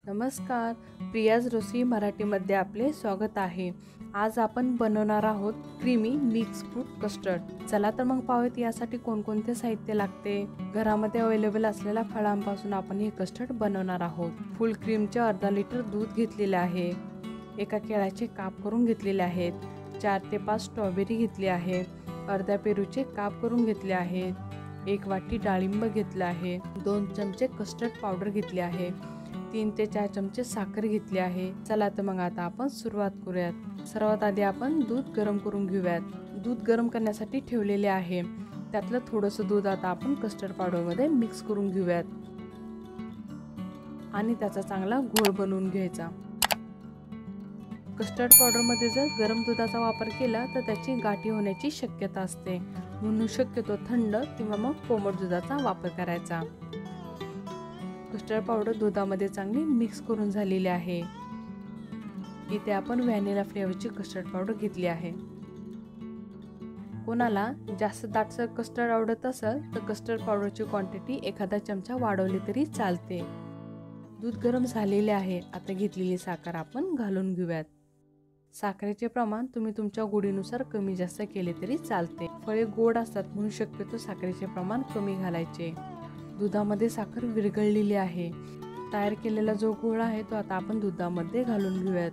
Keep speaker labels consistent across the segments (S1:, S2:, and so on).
S1: नमस्कार, प्रियाज रसोई मराठीमध्ये आपले स्वागत आहे। आज आपण बनवणार आहोत क्रीमी मिक्स फ्रूट कस्टर्ड। चला तर मग पाहूयात यासाठी कोणकोणते साहित्य लागते। घरामध्ये अवेलेबल असलेल्या फळांपासून आपण हे कस्टर्ड बनवणार आहोत। फुल क्रीमचे अर्धा लिटर दूध घेतलेले आहे। एका केळाचे काप करून घेतलेले आहेत। 4 ते 5 स्ट्रॉबेरी घेतली आहे। अर्ध्या पेरूचे काप करून घेतले आहेत। 1 वाटी डाळिंब घेतला आहे। 2 चमचे कस्टर्ड पावडर घेतली आहे। 3 ते 4 चमचे साखर घेतली आहे। चला तर मग आता आपण सुरुवात करूयात। सर्वात आधी आपण दूध गरम करून घेऊयात। दूध गरम करण्यासाठी ठेवलेले आहे। त्यातलं थोडंसं दूध आता आपण कस्टर्ड पावडर मध्ये मिक्स करून घेऊयात आणि त्याचा चांगला घोळ बनवून घ्यायचा। कस्टर्ड पावडर मध्ये जर गरम दुधाचा वापर केला तर त्याची गाठी होण्याची शक्यता असते, म्हणून शक्यतो थंड किंवा मग कोमट दुधाचा वापर करायचा। कस्टर्ड पावडर दुधामध्ये चांगली मिक्स करून झालेली आहे। इथे आपण व्हॅनिला फ्लेवरची कस्टर्ड पावडर घेतली आहे। कोणाला जास्त दाटसर कस्टर्ड आवडत असेल तर कस्टर्ड पावडरची क्वांटिटी एखादा चमचा वाढवली तरी चालते। दूध गरम झालेले आहे। आता घेतलेली साखर आपण घालून घेऊयात। साखरेचे प्रमाण तुम्ही तुमच्या गोडीनुसार कमी जास्त केले तरी चालते। फळे गोड असतात म्हणून शक्यतो साखरेचे प्रमाण कमी घालायचे। दुधामध्ये साखर विरघळलेली आहे। तयार केलेला जो घोळ आहे तो आता आपण दुधामध्ये घालून घेऊयात।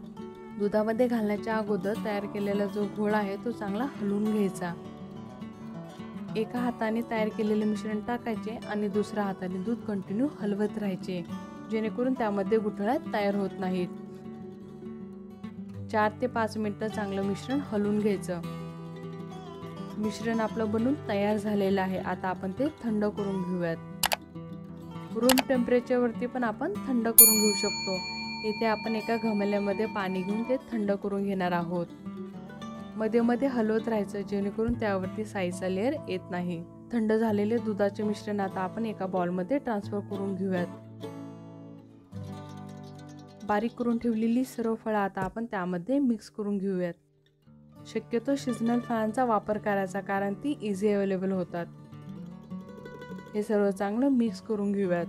S1: दुधामध्ये घालण्याच्या अगोदर तयार केलेला जो घोळ आहे तो चांगला हलवून घ्यायचा। एका हाताने तयार केलेले मिश्रण टाकायचे आणि दुसऱ्या हाताने दूध कंटिन्यू हलवत राहायचे, जेणेकरून त्यामध्ये गुठळ्या तयार होत नाहीत। 4 ते 5 मिनिटं चांगलं मिश्रण हलवून घ्यायचं। मिश्रण आपलं बनून तयार झालेलं आहे। आता आपण ते थंड करून घेऊयात। रूम टेम्परेचर वरती पण आपण थंड करून घेऊ शकतो। इथे आपण एका घमेल्यामध्ये पाणी घेऊन ते थंड करून घेणार आहोत। मध्ये मध्ये हलवत राहायचं, जेणेकरून त्यावरती साईचा लेअर येत नाही। थंड झालेले दुधाचे मिश्रण आता आपण एका बाउलमध्ये ट्रान्सफर करून घेऊयात। बारीक करून ठेवलेली सर्व फळं आता आपण त्यामध्ये मिक्स करून घेऊयात। शक्यतो सीझनल फळांचा वापर करायचा, कारण ती इझी अवेलेबल होतात। हे सर्व चांगलं मिक्स करून घेऊयात।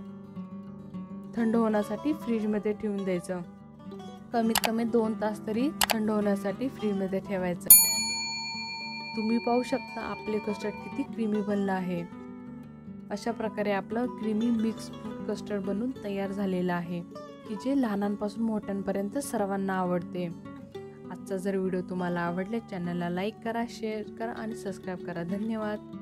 S1: थंड होण्यासाठी फ्रीज मध्ये ठेवून द्यायचं। कमीत कमी 2 तास तरी थंड होण्यासाठी फ्रीज मध्ये ठेवायचं। तुम्ही पाहू शकता आपले कस्टर्ड किती क्रीमी बनलं आहे। अशा प्रकारे आपलं क्रीमी मिक्स फ्रूट कस्टर्ड बनून तयार झालेलं आहे, की जे लहानांपासून मोठ्यांपर्यंत सर्वांना आवडते। आजचा जर व्हिडिओ तुम्हाला आवडला, चॅनलला लाईक करा, शेअर करा आणि सबस्क्राईब करा। धन्यवाद।